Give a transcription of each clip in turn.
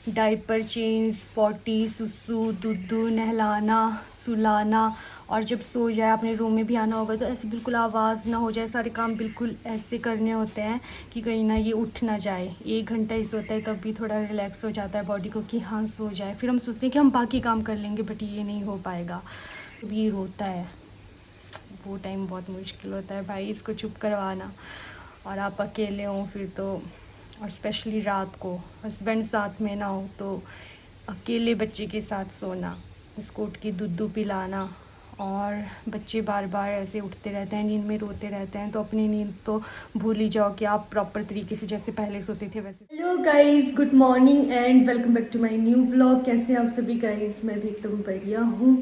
Diaper change, potty, सुसु, दुद्धू, नहलाना, सुलाना, और जब सो जाए अपने रूम में भी आना होगा तो ऐसे बिल्कुल आवाज़ ना हो जाए। सारे काम बिल्कुल ऐसे करने होते हैं कि कहीं ना ये उठ ना जाए। 1 घंटा ही सोता है तब भी थोड़ा रिलैक्स हो जाता है बॉडी को कि हाँ सो जाए। फिर हम सोचते हैं कि हम बाकी काम कर लेंगे, बट ये नहीं हो पाएगा। भी रोता है, वो टाइम बहुत मुश्किल होता है भाई इसको चुप करवाना। और आप अकेले हों फिर तो, और स्पेशली रात को हस्बैंड साथ में ना हो तो अकेले बच्चे के साथ सोना, इसको उठ के दूध पिलाना, और बच्चे बार बार ऐसे उठते रहते हैं, नींद में रोते रहते हैं, तो अपनी नींद तो भूल ही जाओ कि आप प्रॉपर तरीके से जैसे पहले सोते थे वैसे। Hello guys, good morning and welcome back to my new vlog. कैसे हैं आप सभी गाइस? मैं भी एकदम बढ़िया हूँ।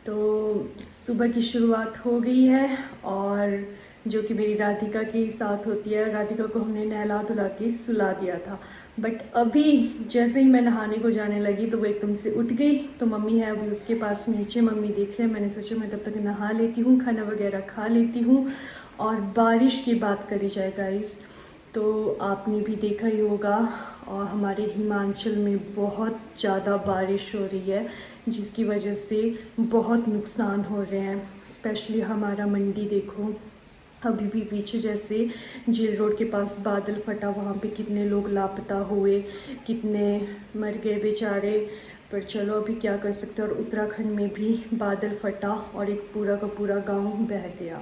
तो सुबह की शुरुआत हो गई है, और जो कि मेरी राधिका के साथ होती है। राधिका को हमने नहला धुला के सुला दिया था, बट अभी जैसे ही मैं नहाने को जाने लगी तो वो एकदम से उठ गई। तो मम्मी है अभी उसके पास नीचे, मम्मी देख रहे हैं। मैंने सोचा मैं तब तक नहा लेती हूँ, खाना वगैरह खा लेती हूँ। और बारिश की बात करी जाए गाइस, तो आपने भी देखा ही होगा, और हमारे हिमाचल में बहुत ज़्यादा बारिश हो रही है, जिसकी वजह से बहुत नुकसान हो रहे हैं। स्पेशली हमारा मंडी देखो, अभी भी पीछे जैसे जेल रोड के पास बादल फटा, वहाँ पे कितने लोग लापता हुए, कितने मर गए बेचारे। पर चलो अभी क्या कर सकते हैं। और उत्तराखंड में भी बादल फटा और एक पूरा का पूरा गांव बह गया।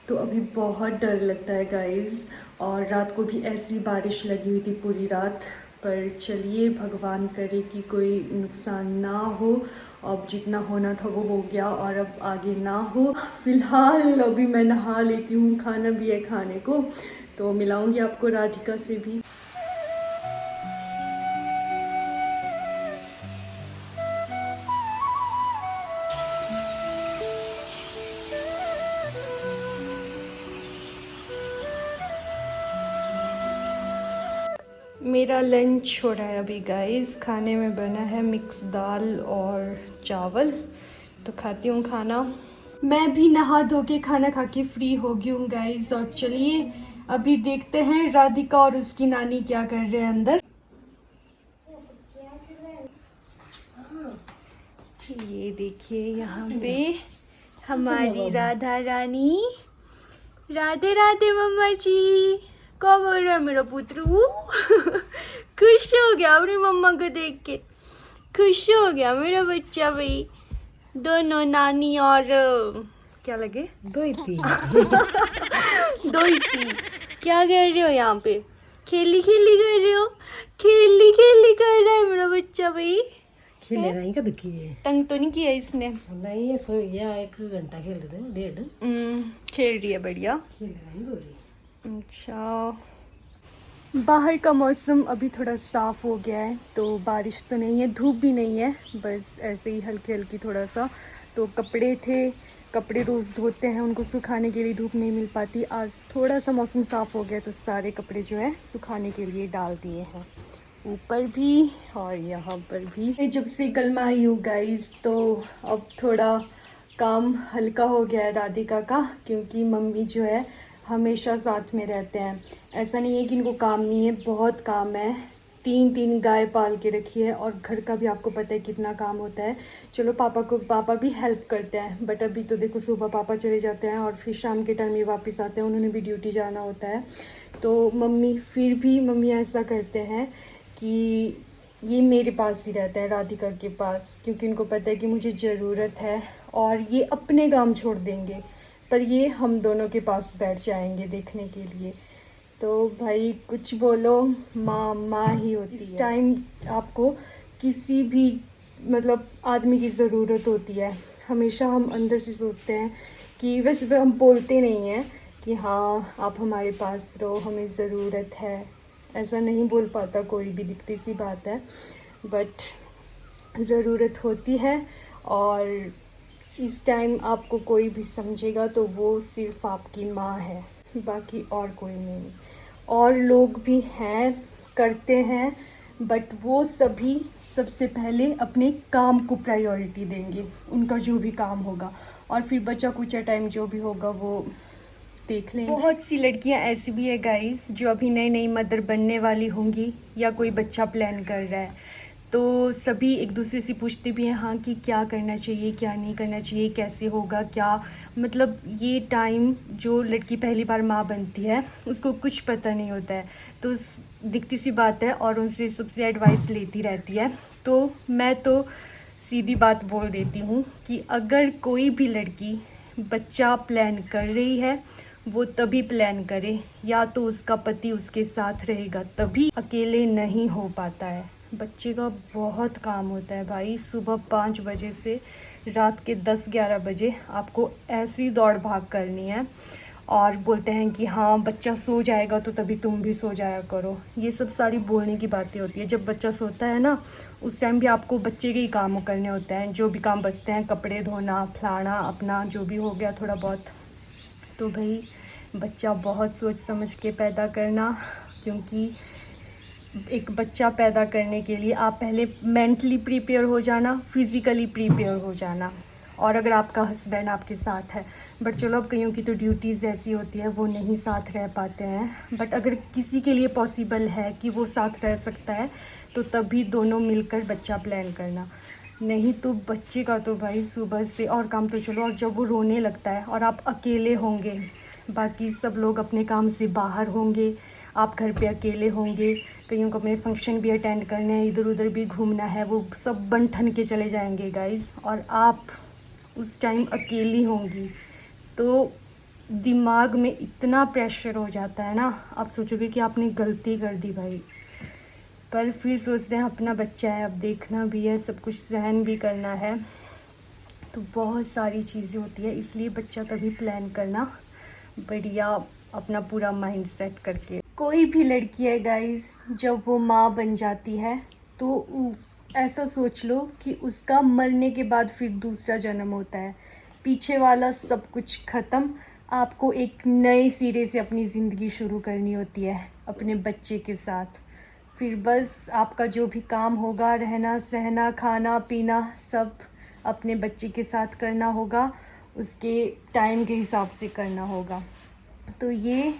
तो अभी बहुत डर लगता है गाइस। और रात को भी ऐसी बारिश लगी हुई थी पूरी रात। पर चलिए भगवान करे कि कोई नुकसान ना हो। अब जितना होना था वो हो गया, और अब आगे ना हो। फिलहाल अभी मैं नहा लेती हूँ, खाना भी है खाने को, तो मिलाऊंगी आपको राधिका से भी। मेरा लंच हो रहा है अभी गाइस। खाने में बना है मिक्स दाल और चावल, तो खाती हूँ खाना। मैं भी नहा धो के खाना खा के फ्री हो गई हूँ गाइस। और चलिए अभी देखते हैं राधिका और उसकी नानी क्या कर रहे हैं अंदर। ये देखिए यहाँ पे हमारी राधा रानी। राधे राधे मम्मा जी। क्या कर रहा है मेरा पुत्र? खुश हो गया अपनी मम्मा को देख के, खुश हो गया मेरा बच्चा भाई। दोनों नानी और क्या लगे, दो ही थी। दो ही थी। क्या कर रहे हो यहाँ पे? खेली खेली कर रहे हो? खेली खेली कर रहा है मेरा बच्चा भाई। खेले नहीं का दुखी है। तंग तो नहीं किया इसने? नहीं ये सो गया, 1 घंटा खेल रहे थे, 1.5। खेल रही है बढ़िया। खेल रही हो रही। अच्छा, बाहर का मौसम अभी थोड़ा साफ़ हो गया है, तो बारिश तो नहीं है, धूप भी नहीं है, बस ऐसे ही हल्की हल्की थोड़ा सा। तो कपड़े थे, कपड़े रोज़ धोते हैं, उनको सुखाने के लिए धूप नहीं मिल पाती। आज थोड़ा सा मौसम साफ़ हो गया तो सारे कपड़े जो है सुखाने के लिए डाल दिए हैं, ऊपर भी और यहाँ पर भी। जब से कल मैं आई हूँ गाइस, तो अब थोड़ा काम हल्का हो गया है राधिका का, क्योंकि मम्मी जो है हमेशा साथ में रहते हैं। ऐसा नहीं है कि इनको काम नहीं है, बहुत काम है। 3 गाय पाल के रखी है, और घर का भी आपको पता है कितना काम होता है। चलो पापा भी हेल्प करते हैं, बट अभी तो देखो सुबह पापा चले जाते हैं और फिर शाम के टाइम ये वापस आते हैं, उन्होंने भी ड्यूटी जाना होता है। तो मम्मी ऐसा करते हैं कि ये मेरे पास ही रहता है, राधिका के पास, क्योंकि उनको पता है कि मुझे ज़रूरत है। और ये अपने काम छोड़ देंगे, पर ये हम दोनों के पास बैठ जाएंगे देखने के लिए। तो भाई कुछ बोलो, माँ माँ ही होती है। इस टाइम आपको किसी भी मतलब आदमी की ज़रूरत होती है। हमेशा हम अंदर से सोचते हैं कि, वैसे भी हम बोलते नहीं हैं कि हाँ आप हमारे पास रहो, हमें ज़रूरत है, ऐसा नहीं बोल पाता कोई भी, दिखती सी बात है, बट ज़रूरत होती है। और इस टाइम आपको कोई भी समझेगा तो वो सिर्फ आपकी माँ है, बाकी और कोई नहीं। और लोग भी हैं, करते हैं, बट वो सभी सबसे पहले अपने काम को प्रायोरिटी देंगे, उनका जो भी काम होगा, और फिर बचा कुचा टाइम जो भी होगा वो देख लें। बहुत सी लड़कियां ऐसी भी है गाइस जो अभी नई नई मदर बनने वाली होंगी, या कोई बच्चा प्लान कर रहा है, तो सभी एक दूसरे से पूछते भी हैं हाँ कि क्या करना चाहिए, क्या नहीं करना चाहिए, कैसे होगा, क्या मतलब ये टाइम जो लड़की पहली बार माँ बनती है उसको कुछ पता नहीं होता है, तो दिखती सी बात है और उनसे सबसे एडवाइस लेती रहती है। तो मैं तो सीधी बात बोल देती हूँ कि अगर कोई भी लड़की बच्चा प्लान कर रही है वो तभी प्लान करे, या तो उसका पति उसके साथ रहेगा तभी, अकेले नहीं हो पाता है। बच्चे का बहुत काम होता है भाई, सुबह 5 बजे से रात के 10-11 बजे आपको ऐसी दौड़ भाग करनी है। और बोलते हैं कि हाँ बच्चा सो जाएगा तो तभी तुम भी सो जाया करो, ये सब सारी बोलने की बातें होती है। जब बच्चा सोता है ना उस टाइम भी आपको बच्चे के ही काम करने होते हैं, जो भी काम बचते हैं, कपड़े धोना, फलाना, अपना जो भी हो गया थोड़ा बहुत। तो भाई बच्चा बहुत सोच समझ के पैदा करना, क्योंकि एक बच्चा पैदा करने के लिए आप पहले मेंटली प्रिपेयर हो जाना, फिज़िकली प्रिपेयर हो जाना। और अगर आपका हस्बैंड आपके साथ है, बट चलो अब कईयों की तो ड्यूटीज़ ऐसी होती है वो नहीं साथ रह पाते हैं, बट अगर किसी के लिए पॉसिबल है कि वो साथ रह सकता है तो तभी दोनों मिलकर बच्चा प्लान करना। नहीं तो बच्चे का तो भाई सुबह से और काम तो चलो, और जब वो रोने लगता है और आप अकेले होंगे, बाकी सब लोग अपने काम से बाहर होंगे, आप घर पे अकेले होंगे, कईयों को अपने फंक्शन भी अटेंड करने हैं, इधर उधर भी घूमना है, वो सब बन ठन के चले जाएंगे गाइस, और आप उस टाइम अकेली होंगी तो दिमाग में इतना प्रेशर हो जाता है ना, आप सोचोगे कि आपने गलती कर दी भाई, पर फिर सोचते हैं अपना बच्चा है, अब देखना भी है, सब कुछ सहन भी करना है, तो बहुत सारी चीज़ें होती है। इसलिए बच्चा तभी प्लान करना बढ़िया, अपना पूरा माइंड सेट करके। कोई भी लड़की है गाइस, जब वो माँ बन जाती है तो ऐसा सोच लो कि उसका मरने के बाद फिर दूसरा जन्म होता है, पीछे वाला सब कुछ ख़त्म, आपको एक नए सिरे से अपनी ज़िंदगी शुरू करनी होती है अपने बच्चे के साथ। फिर बस आपका जो भी काम होगा, रहना सहना, खाना पीना, सब अपने बच्चे के साथ करना होगा, उसके टाइम के हिसाब से करना होगा। तो ये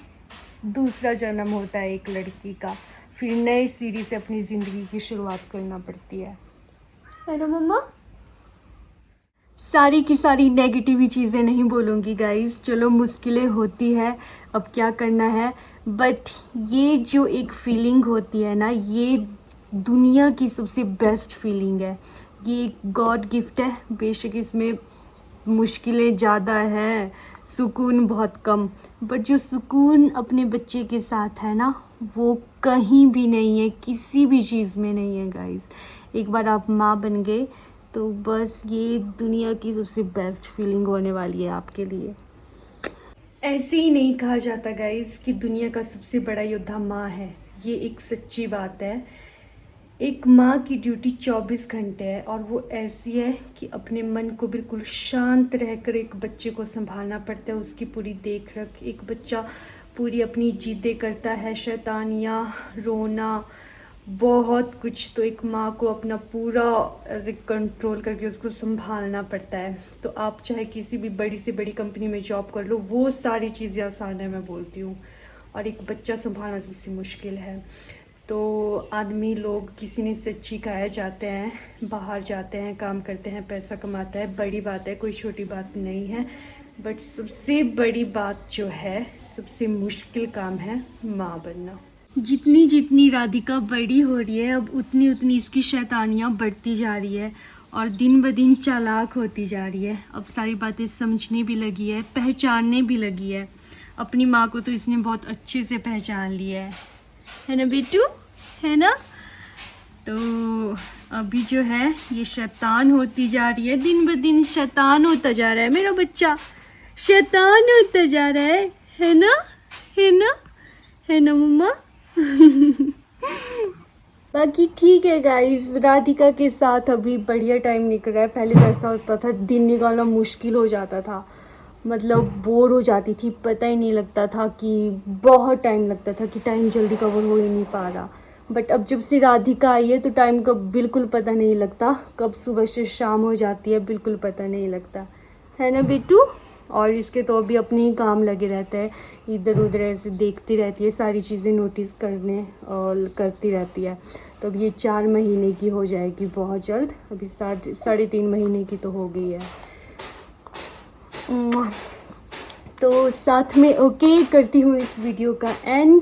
दूसरा जन्म होता है एक लड़की का, फिर नए सिरे से अपनी ज़िंदगी की शुरुआत करना पड़ती है ना मम्मा? सारी की सारी नेगेटिव चीज़ें नहीं बोलूँगी गाइस, चलो मुश्किलें होती है, अब क्या करना है, बट ये जो एक फीलिंग होती है ना, ये दुनिया की सबसे बेस्ट फीलिंग है, ये एक गॉड गिफ्ट है। बेशक इसमें मुश्किलें ज़्यादा हैं, सुकून बहुत कम, बट जो सुकून अपने बच्चे के साथ है ना वो कहीं भी नहीं है, किसी भी चीज़ में नहीं है गाइस। एक बार आप माँ बन गए तो बस ये दुनिया की सबसे बेस्ट फीलिंग होने वाली है आपके लिए। ऐसे ही नहीं कहा जाता गाइस कि दुनिया का सबसे बड़ा योद्धा माँ है, ये एक सच्ची बात है। एक माँ की ड्यूटी 24 घंटे है, और वो ऐसी है कि अपने मन को बिल्कुल शांत रहकर एक बच्चे को संभालना पड़ता है, उसकी पूरी देख रख। एक बच्चा पूरी अपनी जिद्दें करता है, शैतानियाँ, रोना, बहुत कुछ, तो एक माँ को अपना पूरा ऐसे कंट्रोल करके उसको संभालना पड़ता है। तो आप चाहे किसी भी बड़ी से बड़ी कंपनी में जॉब कर लो, वो सारी चीज़ें आसान है मैं बोलती हूँ, और एक बच्चा संभालना सबसे मुश्किल है। तो आदमी लोग किसी ने सच्ची खाए जाते हैं, बाहर जाते हैं, काम करते हैं, पैसा कमाता है, बड़ी बात है, कोई छोटी बात नहीं है, बट सबसे बड़ी बात जो है, सबसे मुश्किल काम है माँ बनना। जितनी जितनी राधिका बड़ी हो रही है अब उतनी उतनी इसकी शैतानियाँ बढ़ती जा रही है, और दिन ब दिन चालाक होती जा रही है, अब सारी बातें समझने भी लगी है, पहचानने भी लगी है। अपनी माँ को तो इसने बहुत अच्छे से पहचान लिया है ना बेटू, है ना? तो अभी जो है ये शैतान होती जा रही है, दिन ब दिन शैतान होता जा रहा है मेरा बच्चा, शैतान होता जा रहा है ना? है ना? है ना मम्मा? बाकी ठीक है गाइस, राधिका के साथ अभी बढ़िया टाइम निकल रहा है। पहले तो ऐसा होता था दिन निकालना मुश्किल हो जाता था, मतलब बोर हो जाती थी, पता ही नहीं लगता था कि बहुत टाइम लगता था कि टाइम जल्दी कवर हो ही नहीं पा रहा। बट अब जब से राधिका आई है तो टाइम का बिल्कुल पता नहीं लगता, कब सुबह से शाम हो जाती है बिल्कुल पता नहीं लगता, है ना बेटू? और इसके तो अभी अपने ही काम लगे रहते हैं, इधर उधर ऐसे देखती रहती है, सारी चीज़ें नोटिस करने और करती रहती है। तो अब ये 4 महीने की हो जाएगी बहुत जल्द। अभी 3.5 महीने की तो हो गई है। तो साथ में ओके करती हूँ इस वीडियो का एंड।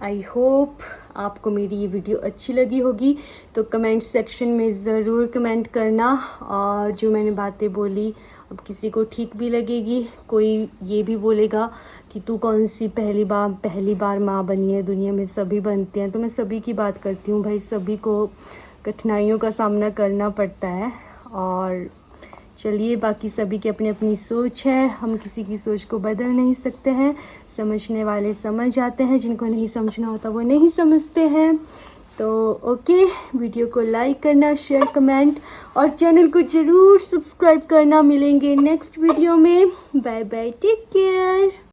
आई होप आपको मेरी ये वीडियो अच्छी लगी होगी, तो कमेंट सेक्शन में ज़रूर कमेंट करना। और जो मैंने बातें बोली अब किसी को ठीक भी लगेगी, कोई ये भी बोलेगा कि तू कौन सी पहली बार माँ बनी है, दुनिया में सभी बनते हैं। तो मैं सभी की बात करती हूँ भाई, सभी को कठिनाइयों का सामना करना पड़ता है। और चलिए, बाकी सभी की अपनी अपनी सोच है, हम किसी की सोच को बदल नहीं सकते हैं। समझने वाले समझ जाते हैं, जिनको नहीं समझना होता वो नहीं समझते हैं। तो ओके, वीडियो को लाइक करना, शेयर, कमेंट और चैनल को ज़रूर सब्सक्राइब करना। मिलेंगे नेक्स्ट वीडियो में। Bye bye, take care.